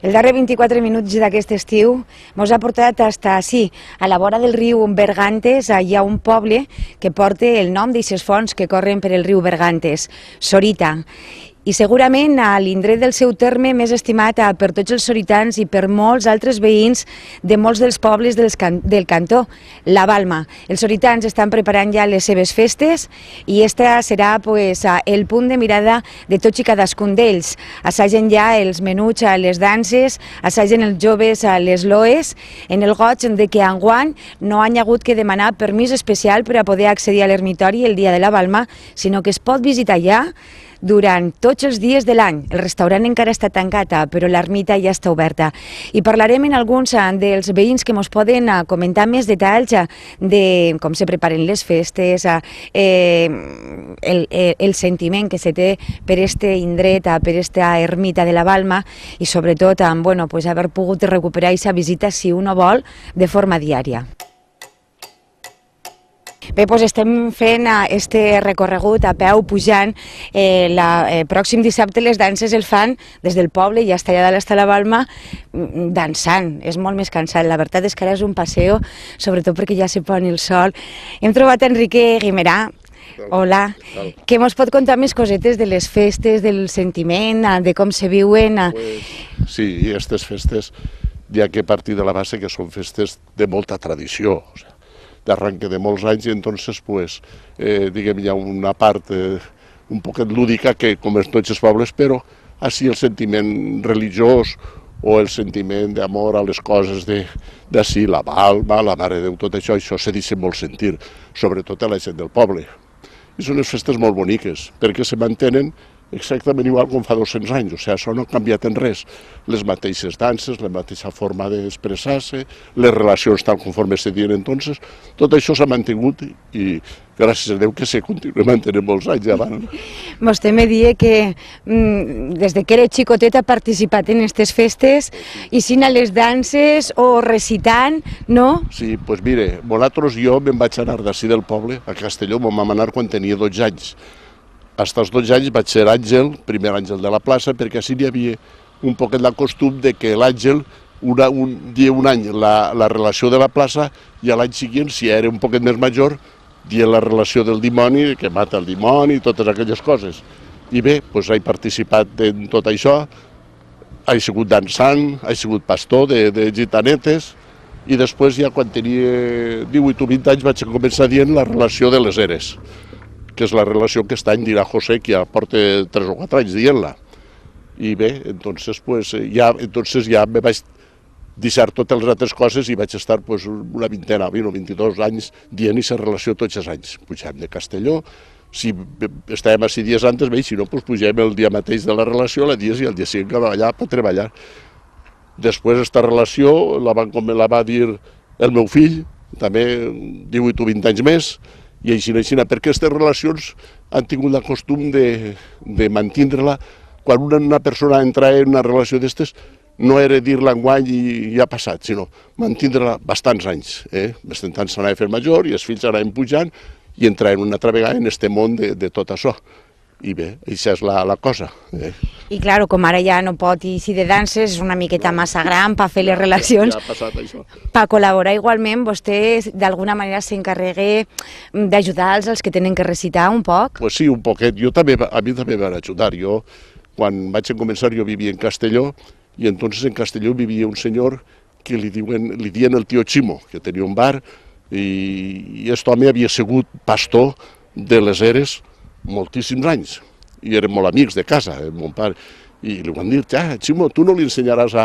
El darrer 24 minuts d'aquest estiu mos ha portat fins ací, a la vora del riu Bergantes. Hi ha un poble que porta el nom d'aixes fonts que corren per el riu Bergantes, Sorita. I segurament a l'indret del seu terme més estimat per tots els soritans i per molts altres veïns de molts dels pobles del cantó, la Balma. Els soritans estan preparant ja les seves festes i este serà el punt de mirada de tots i cadascun d'ells. Assagen ja els menuts a les danses, assagen els joves a les loes, en el goig de que enguany no han hagut que demanar permís especial per a poder accedir a l'ermitori el dia de la Balma, sinó que es pot visitar ja durant tots els dies de l'any. El restaurant encara està tancat, però l'ermita ja està oberta. I parlarem amb alguns dels veïns que ens poden comentar més detalls de com se preparen les festes, el sentiment que se té per este indret, per esta ermita de la Balma i sobretot haver pogut recuperar aquesta visita, si uno vol, de forma diària. Bé, doncs estem fent este recorregut a peu pujant. Pròxim dissabte les danses el fan des del poble i hasta allà dalt està la Balma dansant. És molt més cansat. La veritat és que ara és un passeo, sobretot perquè ja se pon el sol. Hem trobat Enrique Guimerà. Hola. Què ens pot contar més cosetes de les festes, del sentiment, de com se viuen? Sí, i aquestes festes, ja que partir de la base que són festes de molta tradició, d'arranque de molts anys, i entonces, diguem, hi ha una part un poquet lúdica que, com en tots els pobles, però així el sentiment religiós o el sentiment d'amor a les coses d'ací, la Balma, la Mare de Déu, tot això se deixa molt sentir, sobretot a la gent del poble. I són unes festes molt boniques, perquè se mantenen exactament igual com fa 200 anys, o sigui, això no ha canviat en res. Les mateixes danses, la mateixa forma d'expressar-se, les relacions tal conforme se diuen entonces, tot això s'ha mantingut i gràcies a Déu que se continua mantenint molts anys avant. Vostè me dia que des que era xicotet ha participat en aquestes festes, i sin a les danses o recitant, no? Sí, doncs mire, nosaltres jo me'n vaig anar d'ací del poble, a Castelló, me'n vam anar quan tenia 12 anys. Fins als 12 anys vaig ser àngel, primer àngel de la plaça, perquè així hi havia un poquet el costum de que l'àngel, un any la relació de la plaça, i l'any següent, si era un poquet més major, dia la relació del dimoni, que mata el dimoni, i totes aquelles coses. I bé, doncs he participat en tot això, he sigut dansant, he sigut pastor de gitanetes, i després ja quan tenia 18 o 20 anys vaig començar dient la relació de les eres, que és la relació que aquest any dirà José, que ja porta 3 o 4 anys dient-la. I bé, entonces ja me vaig deixar totes les altres coses i vaig estar una vintena, 20 o 22 anys dient aquesta relació tots els anys. Pugem de Castelló, si estàvem així dies antes, bé, si no, pugem el dia mateix de la relació, la dies i el dia següent cap allà per treballar. Després aquesta relació la va dir el meu fill, també 18 o 20 anys més, i així, perquè aquestes relacions han tingut el costum de mantindre-la. Quan una persona entra en una relació d'aquestes, no era dir-la enguany i ja ha passat, sinó mantindre-la bastants anys. Bastant anys s'anava fent major i els fills anaven pujant i entraven una altra vegada en aquest món de tot això. I bé, això és la cosa. I clar, com ara ja no pot ir de danses, és una miqueta massa gran per fer les relacions. Ja ha passat això. Per col·laborar igualment, vostè d'alguna manera s'encarrega d'ajudar els que tenen que recitar un poc? Pues sí, un poquet. A mi també van ajudar. Jo, quan vaig començar, jo vivia en Castelló, i entonces en Castelló vivia un senyor que li dien el tio Chimo, que tenia un bar, i aquest home havia sigut pastor de les eres moltíssims anys, i eren molt amics de casa, mon pare, i li van dir, Ximo, tu no li ensenyaràs a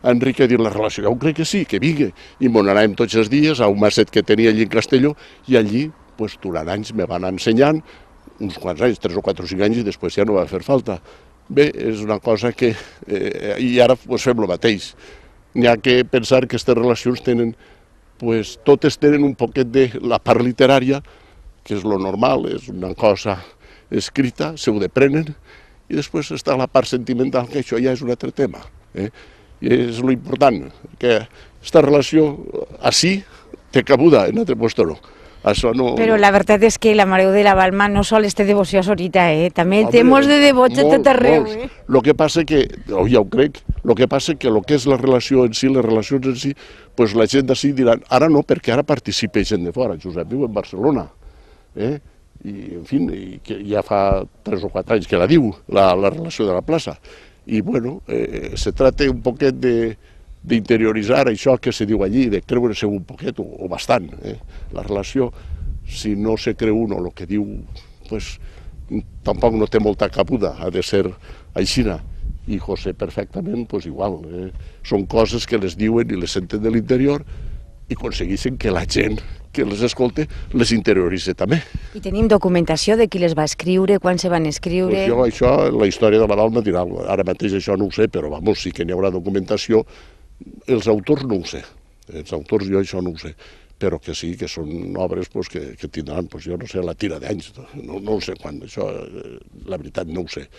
Enrique a dir la relació? Jo crec que sí, que vingui. I m'on anàvem tots els dies a un maset que tenia allí en Castelló, i allí, durant anys, me van ensenyant, uns quants anys, 3 o 4 o 5 anys, i després ja no va fer falta. Bé, és una cosa que... I ara fem el mateix. N'hi ha que pensar que aquestes relacions tenen... Totes tenen un poquet de la part literària, que és lo normal, és una cosa escrita, se ho deprenen, i després està la part sentimental, que això ja és un altre tema. I és lo important, que aquesta relació així té cabuda, en altre lloc no. Això no... Però la veritat és que la Mare de la Balma no sols té devoció a Sorita, també té molts de devots a tot arreu. El que passa que, ja ho crec, el que passa que el que és la relació en si, les relacions en si, doncs la gent d'ací diran, ara no, perquè ara participa gent de fora. Josep viu en Barcelona, i en fi, que ja fa 3 o 4 anys que la diu, la relació de la plaça. I bueno, se trata un poquet d'interioritzar això que se diu allí, de creure-se un poquet, o bastant, la relació. Si no se creu uno el que diu, pues, tampoc no té molta cabuda, ha de ser aixina. I José perfectament, pues igual. Són coses que les diuen i les senten de l'interior i aconsegueixen que la gent que les escolta les interioritza també. I tenim documentació de qui les va escriure, quan se van escriure... Pues jo això, la història de la Balma dirà, ara mateix això no ho sé, però vamos, sí que n'hi haurà documentació. Els autors no ho sé, els autors jo això no ho sé, però que sí, que són obres pues, que tindran, pues, jo no sé, la tira d'anys, no ho sé quan, això la veritat no ho sé,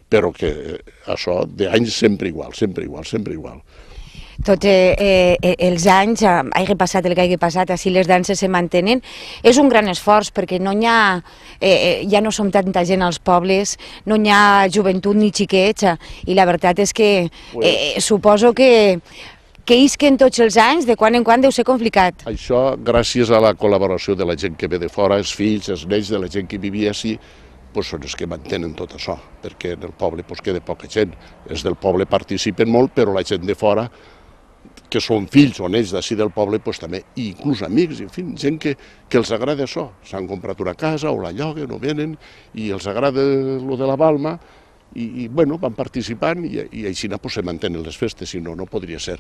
però que això d'anys sempre igual, sempre igual, sempre igual. Tots els anys, hagi passat el que hagi passat, així les danses se mantenen. És un gran esforç perquè no hi ha, ja no som tanta gent als pobles, no hi ha joventut ni xiquets, i la veritat és que suposo que isquen tots els anys, de quan en quan deu ser complicat. Això, gràcies a la col·laboració de la gent que ve de fora, els fills, els nets de la gent que vivia així, pues són els que mantenen tot això, perquè en el poble pues, queda poca gent. Els del poble participen molt, però la gent de fora, que són fills o nets d'ací del poble, pues, també, i inclús amics, en fi, gent que els agrada això. S'han comprat una casa o la lloguen o venen i els agrada lo de la Balma i bueno, van participant i així pues, se mantenen les festes, si no, no podria ser.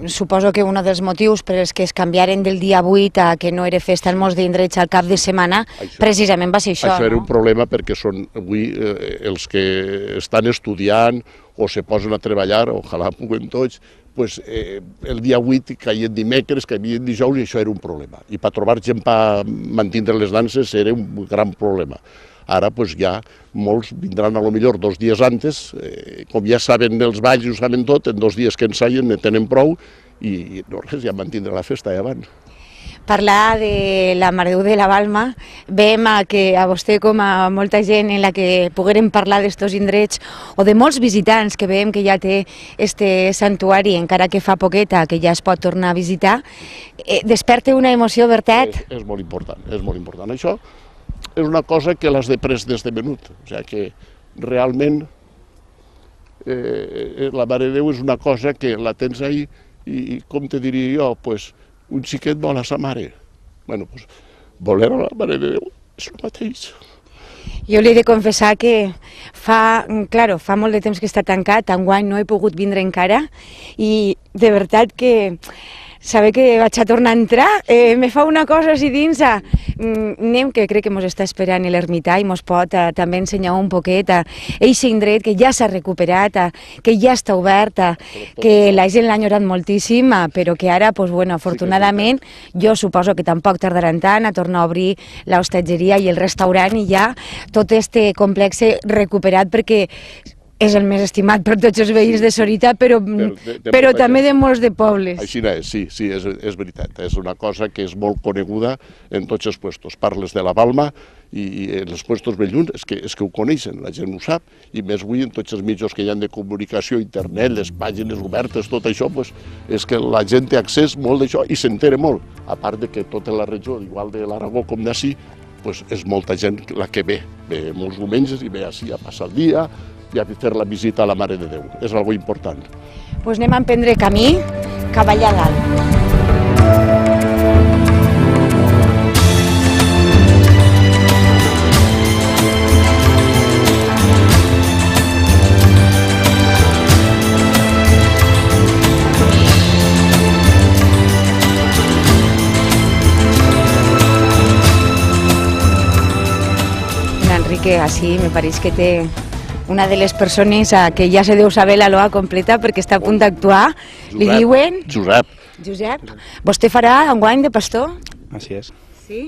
Suposo que un dels motius per els que es canviaren del dia 8 a que no era festa en molts d'indrets al cap de setmana, precisament va ser això. Això era un problema perquè són avui els que estan estudiant o se posen a treballar, ojalà puguen tots, pues, el dia 8 caien dimecres, caien dijous i això era un problema. I per trobar gent per mantindre les danses era un gran problema. Ara pues, ja molts vindran a lo millor 2 dies antes, com ja saben els balls i ho saben tot, en 2 dies que ensaien ne tenen prou i no res, ja mantindre la festa ja van. Parlar de la Mare de la Balma, veiem que a vostè com a molta gent en la que poguérem parlar d'estos indrets o de molts visitants que veiem que ja té este santuari, encara que fa poqueta, que ja es pot tornar a visitar, desperta una emoció, veritat? És molt important, és molt important. Això és una cosa que l'has de pres des de menut, o sigui que realment la Mare de Déu és una cosa que la tens ahí i com te diria jo, pues, un xiquet vol a sa mare. Bueno, pues, voler a la Mare de Déu és el mateix. Jo li he de confessar que fa molt de temps que està tancat, enguany no he pogut vindre encara i de veritat que saber que vaig a tornar a entrar me fa una cosa així dins, anem, que crec que ens està esperant l'ermità i ens pot també ensenyar un poquet eixe indret que ja s'ha recuperat, que ja està obert, que la gent l'ha enyorat moltíssim, però que ara, pues, bueno, afortunadament, jo suposo que tampoc tardaran tant a tornar a obrir l'hostatgeria i el restaurant i ja tot este complex recuperat perquè és el més estimat per tots els veïns de Sorita, però també de molts de pobles. Així és, sí, és veritat. És una cosa que és molt coneguda en tots els puestos. Parles de la Balma i en els puestos belluns és que ho coneixen, la gent ho sap, i més avui en tots els mitjans que hi ha de comunicació, internet, les pàgines obertes, tot això, és que la gent té accés molt d'això i s'entera molt. A part de que tota la regió, igual de l'Aragó com d'ací, és molta gent la que ve molts diumenges i ve ací a passar el dia, i a fer la visita a la Mare de Déu. És algo important. Doncs anem a emprendre camí cap allà dalt. Enrique, així me pareix que té una de les persones que ja se deu saber la loa completa perquè està a punt d'actuar. Li diuen... Josep. Josep. Vostè farà enguany de pastor? Així és. Sí?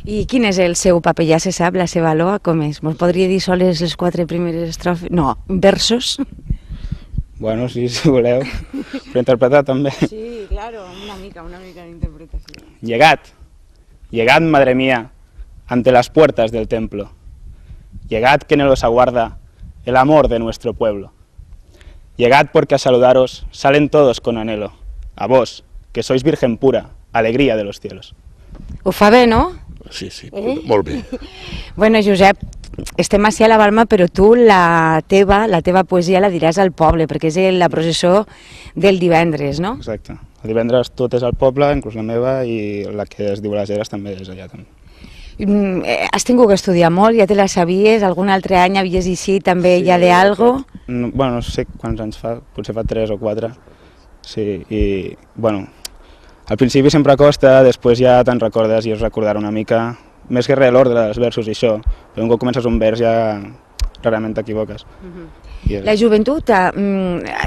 I quin és el seu paper? Ja se sap, la seva loa, com és? Mos podria dir soles les 4 primeres estrofes? No, versos? Bueno, sí, si voleu. Però interpretar també. Sí, claro, una mica d'interpretació. Llegat. Llegad, madre mía, ante las puertas del templo. Llegad que nos aguarda el amor de nuestro pueblo. Llegad porque a saludaros salen todos con anhelo. A vos, que sois virgen pura, alegría de los cielos. Ho fa bé, no? Sí, molt bé. Bueno, Josep, estem ací a la Balma, però tu la teva poesia la diràs al poble, perquè és la processó del divendres, no? Exacte. El divendres tot és al poble, inclús la meva, i la que es diu Les Eres també és allà. També. Has tingut que estudiar molt, ja te la sabies? Algun altre any havies llegit també ja de algo? Bueno, no sé quants anys fa, potser fa 3 o 4. Sí, i bueno, al principi sempre costa, després ja te'n recordes i es recordarà una mica, més que res l'ordre dels versos i això, però un cop comences un vers ja rarament t'equivoques. La joventut,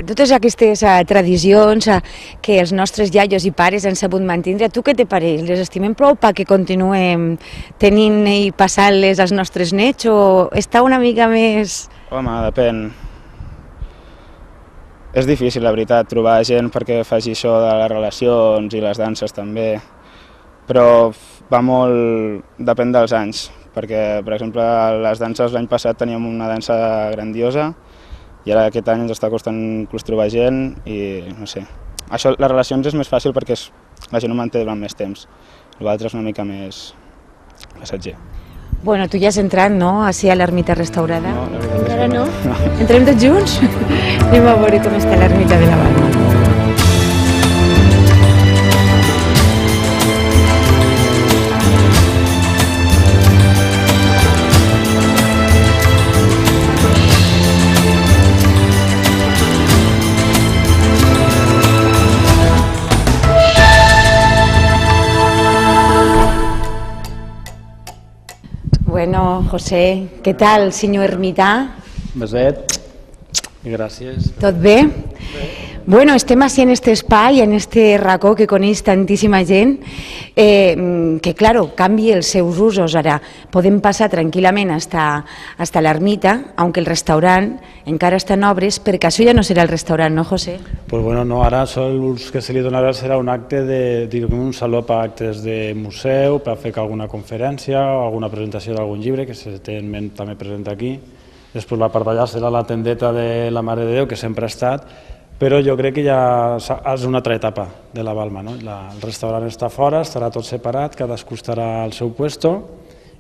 totes aquestes tradicions que els nostres iaios i pares han sabut mantenir, tu què te pareix? Les estimem prou perquè continuem tenint i passant-les als nostres nets o està una mica més... Home, depèn. És difícil, la veritat, trobar gent perquè faci això de les relacions i les danses també, però va molt... depèn dels anys, perquè, per exemple, les danses l'any passat teníem una dansa grandiosa i ara aquest any ens està costant inclús trobar gent i no sé. Això, les relacions és més fàcil perquè la gent ho manté durant més temps, l'altre és una mica més passatger. Bueno, tu ja has entrat, no?, així a l'ermita restaurada? No, la veritat encara és que no? Entrem tots junts? Anem a veure com està l'ermita de la Balma. Bueno, José, què tal, senyor ermità? Beset i gràcies. Tot bé? Bueno, estem així en este espai, en este racó que coneix tantíssima gent, que, claro, canvi els seus usos. Ara podem passar tranquil·lament hasta l'ermita, aunque el restaurant encara està en obres, perquè això ja no serà el restaurant, no, José? Pues bueno, no, ara l'ús que se li donarà serà un acte un saló per actes de museu, per fer alguna conferència o alguna presentació d'algun llibre, que se té en ment també present aquí. Després la part d'allà serà la tendeta de la Mare de Déu, que sempre ha estat, però jo crec que ja és una altra etapa de la Balma, no? El restaurant està fora, estarà tot separat, cadascú estarà al seu puesto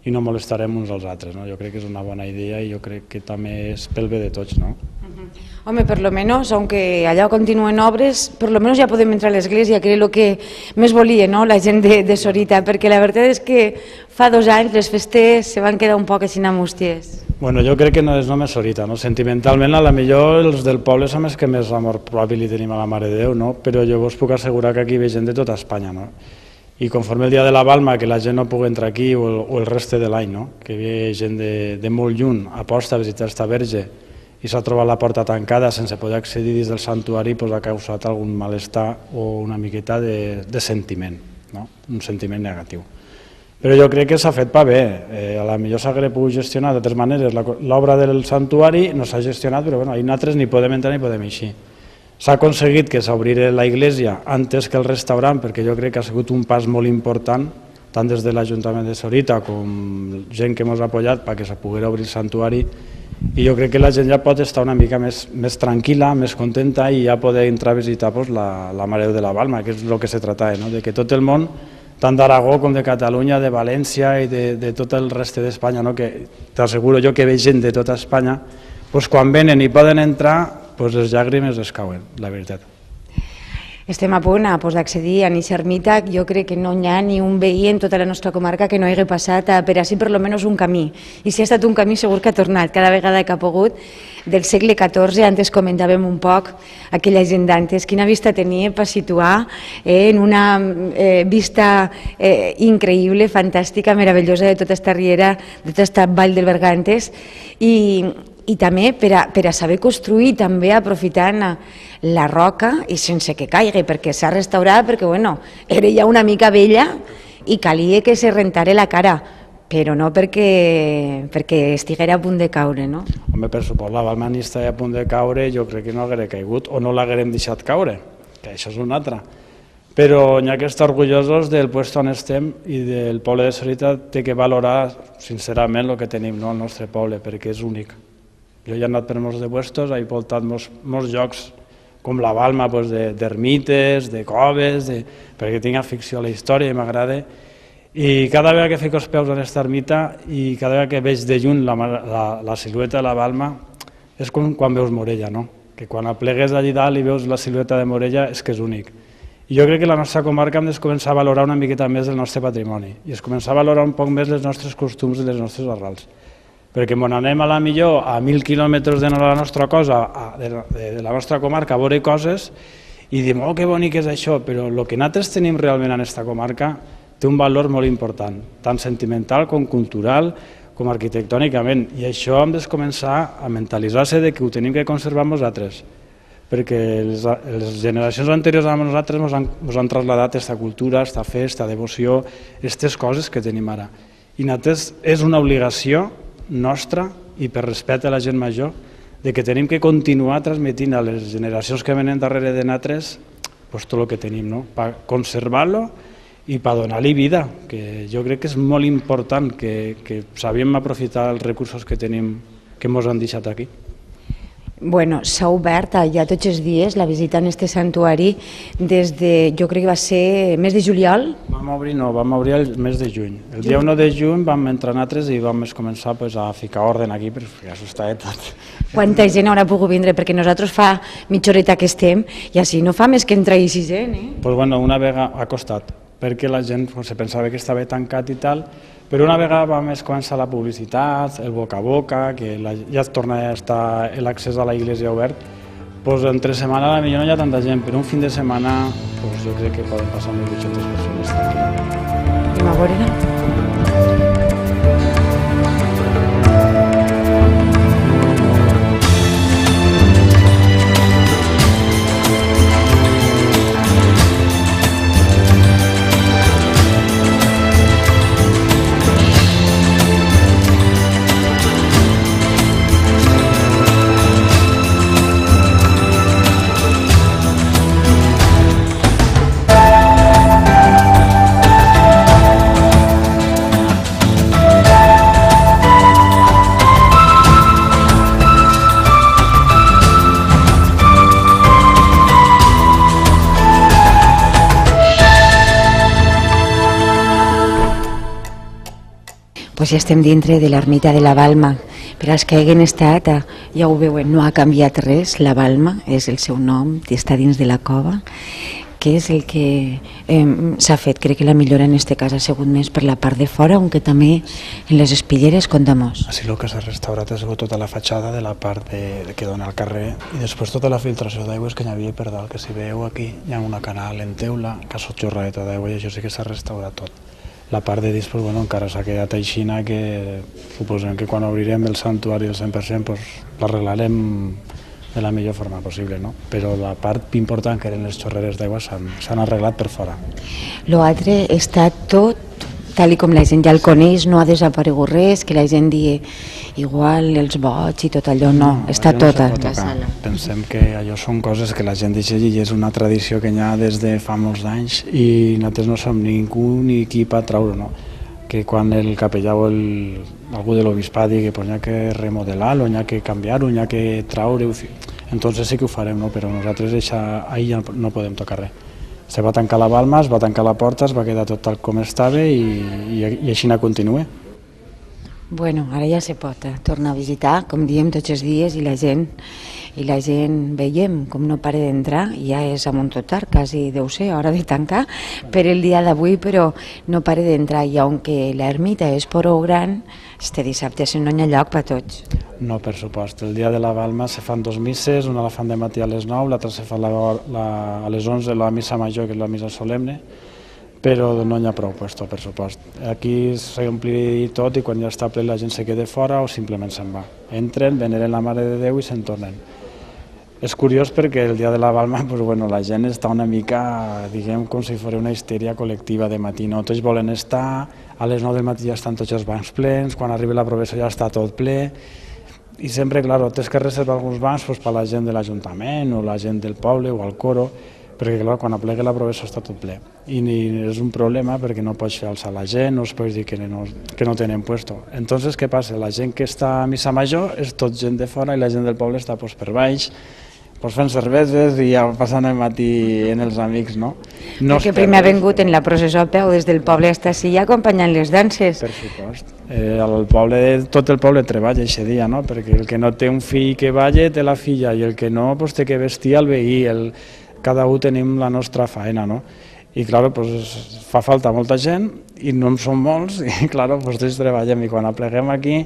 i no molestarem uns als altres, no? Jo crec que és una bona idea i jo crec que també és pel bé de tots, no? Home, per lo menos, aunque allà continuen obres, per lo menos ja podem entrar a l'església, que era el que més volia, no?, la gent de Sorita, perquè la veritat és que fa 2 anys les festes se van quedar un poc així namústies. Bueno, jo crec que no és només Sorita, no? Sentimentalment, a la millor els del poble som els que més amor propi li tenim a la Mare de Déu, no? Però jo us puc assegurar que aquí ve gent de tota Espanya, no? I conforme el dia de la Balma, que la gent no pugui entrar aquí, o el reste de l'any, no? Que ve gent de molt lluny, aposta a visitar esta verge, i s'ha trobat la porta tancada sense poder accedir dins del santuari, doncs ha causat algun malestar o una miqueta de sentiment, no? Un sentiment negatiu. Però jo crec que s'ha fet per bé, a la millor s'hauria pogut gestionar d'altres maneres. L'obra del santuari no s'ha gestionat, però bueno, ahir nosaltres ni podem entrar ni podem eixir. S'ha aconseguit que s'obrira la iglesia antes que el restaurant, perquè jo crec que ha sigut un pas molt important, tant des de l'Ajuntament de Sorita com gent que ens ha apoyat perquè se poguera obrir el santuari, i jo crec que la gent ja pot estar una mica més tranquil·la, més contenta i ja poder entrar a visitar la Mare de la Balma, que és el que se trata, no? De que tot el món, tant d'Aragó com de Catalunya, de València i de tot el reste d'Espanya, no? Que t'asseguro jo que ve gent de tota Espanya, doncs quan venen i poden entrar, doncs les llàgrimes es cauen, la veritat. Estem a punt d'accedir a aquesta ermita. Jo crec que no hi ha ni un veí en tota la nostra comarca que no hagi passat per així per almenys un camí. I si ha estat un camí segur que ha tornat cada vegada que ha pogut. Del segle XIV, antes comentàvem un poc aquella gent d'antes, quina vista tenia per situar en una vista increïble, fantàstica, meravellosa de tota esta riera, de tota esta vall del Bergantes, i també per a saber construir, també aprofitant la roca i sense que caigui, perquè s'ha restaurat, perquè era ja una mica vella i calia que se rentara la cara, però no perquè estiguera a punt de caure, no? Home, per suport, la Balma ni està a punt de caure, jo crec que no haguera caigut o no l'haguerem deixat caure, que això és una altra. però n'hi ha que estar orgullosos del lloc on estem i del poble de Sorita té que valorar sincerament el que tenim, no, el nostre poble, perquè és únic. Jo he anat per molts de puestos, he voltat molts llocs com la Balma, d'ermites, de coves, perquè tinc afició a la història i m'agrada. I cada vegada que fico els peus en aquesta ermita i cada vegada que veig de lluny la silueta de la Balma és com quan veus Morella, no? Que quan aplegues allí dalt i veus la silueta de Morella és que és únic. I jo crec que la nostra comarca hem de començar a valorar una miqueta més el nostre patrimoni i es començar a valorar un poc més els nostres costums i les nostres arrels. Perquè quan anem a la millor a 1.000 quilòmetres de la nostra cosa, de la nostra comarca, a veure coses i diem, oh, que bonic és això, però el que nosaltres tenim realment en aquesta comarca té un valor molt important, tant sentimental com cultural, com arquitectònicament, i això hem de començar a mentalitzar-se que ho tenim que conservar nosaltres, perquè les generacions anteriors a nosaltres ens han traslladat aquesta cultura, aquesta fe, aquesta devoció, aquestes coses que tenim ara. I nosaltres és una obligació nostra i per respecte a la gent major de que tenim que continuar transmetint a les generacions que venen darrere de nosaltres tot el que tenim, per conservar-lo i per donar-li vida, que jo crec que és molt important que sabem aprofitar els recursos que tenim, que ens han deixat aquí. Bueno, s'ha obert ja tots els dies la visita a aquest santuari des de, jo crec que va ser mes de juliol. Vam obrir el mes de juny. El dia 1 de juny vam entrar nosaltres i vam començar a ficar ordre aquí, perquè ja s'ho estava tot. Quanta gent haurà pogut vindre? Perquè nosaltres fa mitja horeta que estem i així no fa més que entrar i així gent, Doncs bueno, una vegada ha costat, perquè la gent se pensava que estava tancat i tal, però una vegada va més començar la publicitat, el boca a boca, que ja torna a estar l'accés a la iglesia obert, doncs entre setmana potser no hi ha tanta gent, però un fin de setmana jo crec que poden passar 1.800 persones aquí. Anem a veure-la. Pues ja estem dintre de l'ermita de la Balma. Per als que hagin estat, ja ho veuen, no ha canviat res. La Balma és el seu nom, està dins de la cova. Què és el que s'ha fet? Crec que la millora en aquest cas ha sigut més per la part de fora, aunque també en les espitlleres, contamos. Així el que s'ha restaurat ha sigut tota la fatxada de la part que dona al carrer i després tota la filtració d'aigües que hi havia per dalt, que si veieu aquí hi ha una canal en teula que ha sotjorrat d'aigua i això sí que s'ha restaurat tot. La part de dins encara s'ha quedat aixina, que suposem que quan obrirem el santuari al 100% l'arreglarem de la millor forma possible, no? Però la part important, que eren les xorreres d'aigua, s'han arreglat per fora. L'altre està tot tal com la gent ja el coneix, no ha desaparegut res, que la gent digui igual els boig i tot allò, no, està tot a la sala. Pensem que allò són coses que la gent deixa i és una tradició que hi ha des de fa molts anys i nosaltres no som ningú ni qui per treure-ho, no? Que quan el capellà o algú de l'obispat digui que hi ha que remodelar-ho, hi ha que canviar-ho, hi ha que treure-ho, entonces sí que ho farem, no? Però nosaltres ahir ja no podem tocar res. Se va tancar la Balma, es va tancar la porta, es va quedar tot tal com estava i així continua. Bueno, ara ja se pot tornar a visitar, com diem tots els dies, i la gent veiem com no para d'entrar, ja és a Montotar, quasi deu ser hora de tancar per el dia d'avui, però no para d'entrar, i aunque l'ermita és prou gran, este dissabte no hi ha lloc per tots. No, per supost. El dia de la Balma se fan dos misses, una la fan de matí a les 9, l'altra se fa a les 11, la missa major, que és la missa solemne, però no hi ha prou puesto, per supost. Aquí s'ompli tot i quan ja està ple la gent se queda fora o simplement se'n va. Entren, veneren la Mare de Déu i se'n tornen. És curiós perquè el dia de la Balma la gent està una mica, diguem, com si fos una histèria col·lectiva de matí. No? Tots volen estar, a les 9 del matí ja estan tots els bancs plens, quan arriba la professó ja està tot ple, i sempre, clar, tens que reservar alguns bancs per la gent de l'Ajuntament o la gent del poble o al coro, perquè clar, quan aplega la professó està tot ple i és un problema perquè no pots fer alçar la gent, no es pots dir que no tenen puesto. Entonces, què passa? La gent que està a missa major és tot gent de fora i la gent del poble està per baix, fent cerveses i ja passant el matí en els amics, no? Perquè primer ha vingut en la processó a peu des del poble hasta ací acompanyant les danses. Per supost. Tot el poble treballa aquest dia, no? Perquè el que no té un fill que balla té la filla i el que no pues, té que vestir el veí, cada un tenim la nostra faena, no? I clar, pues, fa falta molta gent i no en són molts i clar, pues, tots treballem i quan apleguem aquí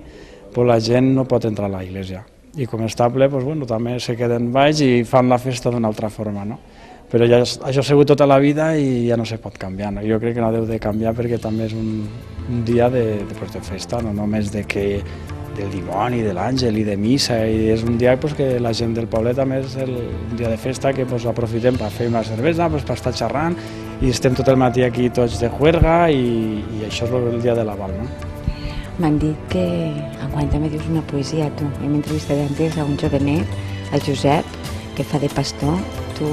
pues, la gent no pot entrar a l'església. I com està ple, pues, bueno, també se queden baix i fan la festa d'una altra forma, no? Però ja, això ha sigut tota la vida i ja no se pot canviar, no? Jo crec que no deu de canviar perquè també és un dia de festa, no només del dimoni, de l'àngel i de missa, i és un dia pues, que la gent del poble també és un dia de festa que pues, aprofitem per fer una cervesa, pues, per estar xerrant i estem tot el matí aquí tots de juerga i això és el dia de la Val, no? M'han dit que enguany també dius una poesia, tu. Hem entrevistat antes a un jovenet, el Josep, que fa de pastor. Tu,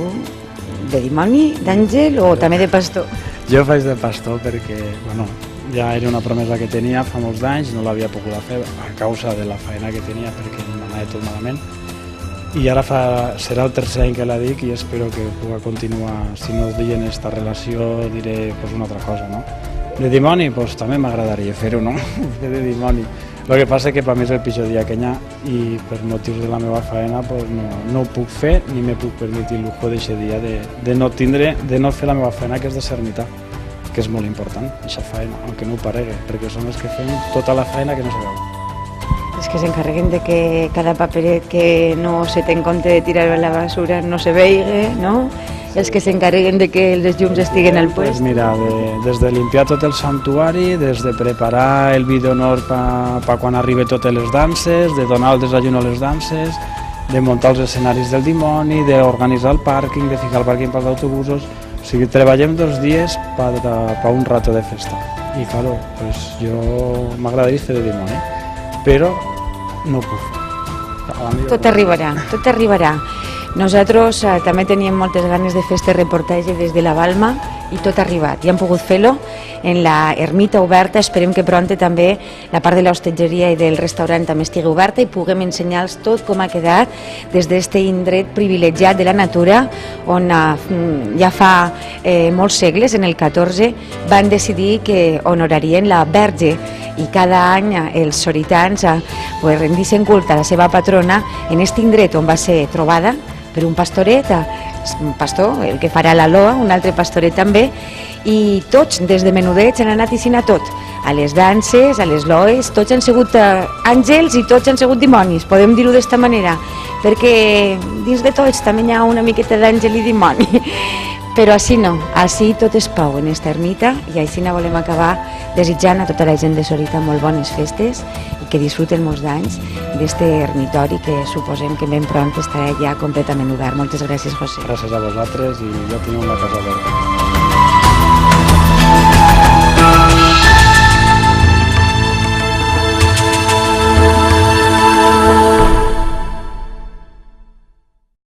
de dimoni, d'àngel o també de pastor? Jo faig de pastor perquè, bueno, ja era una promesa que tenia fa molts anys, no l'havia pogut fer a causa de la feina que tenia perquè m'anava tot malament. I ara serà el tercer any que la dic i espero que pugui continuar. Si no dient aquesta relació diré pues, una altra cosa, no? De dimoni, pues, també m'agradaria fer-ho, no? Fer de dimoni. El que passa és que per mi és el pitjor dia que hi ha i per motius de la meva feina pues, no ho puc fer ni me puc permetre el lujo d'aquest dia de no fer la meva feina, que és de sermitar, que és molt important, aquesta feina, aunque no ho paregui, perquè som els que fem tota la feina que no se veu. Els que s'encarreguen de que cada paperet que no se té en compte de tirar a la basura no se veigui, no? Els que s'encarreguen de que les llums estiguen al puest. Pues mira, des de limpiar tot el santuari, des de preparar el vi d'honor per quan arribi totes les danses, de donar el desayuno a les danses, de muntar els escenaris del dimoni, d'organitzar el pàrquing, de ficar el pàrquing pels autobusos. O sigui, treballem 2 dies per un rato de festa. I claro, pues jo m'agradaria fer de dimoni, però no ho puc fer. Tot arribarà, tot arribarà. Nosaltres també teníem moltes ganes de fer este reportatge des de la Balma i tot ha arribat. Ja hem pogut fer-lo en la ermita oberta. Esperem que pront també la part de l'hostatgeria i del restaurant també estigui oberta i puguem ensenyar-los tot com ha quedat des d'aquest indret privilegiat de la natura on ja fa molts segles, en el 14, van decidir que honorarien la Verge i cada any els soritans rendissin culte a la seva patrona en aquest indret on va ser trobada per un pastoret, un pastor, el que farà la loa, un altre pastoret també, i tots, des de menudets, han anat ixint a tot, a les danses, a les loes, tots han sigut àngels i tots han sigut dimonis, podem dir-ho d'esta manera, perquè dins de tots també hi ha una miqueta d'àngel i dimoni. Però així no, així tot és pau en esta ermita i així volem acabar desitjant a tota la gent de Sorita molt bones festes i que disfruten molts d'anys d'este ermitori que suposem que ben pront estarà ja completament obert. Moltes gràcies, José. Gràcies a vosaltres i ja teniu la casa oberta.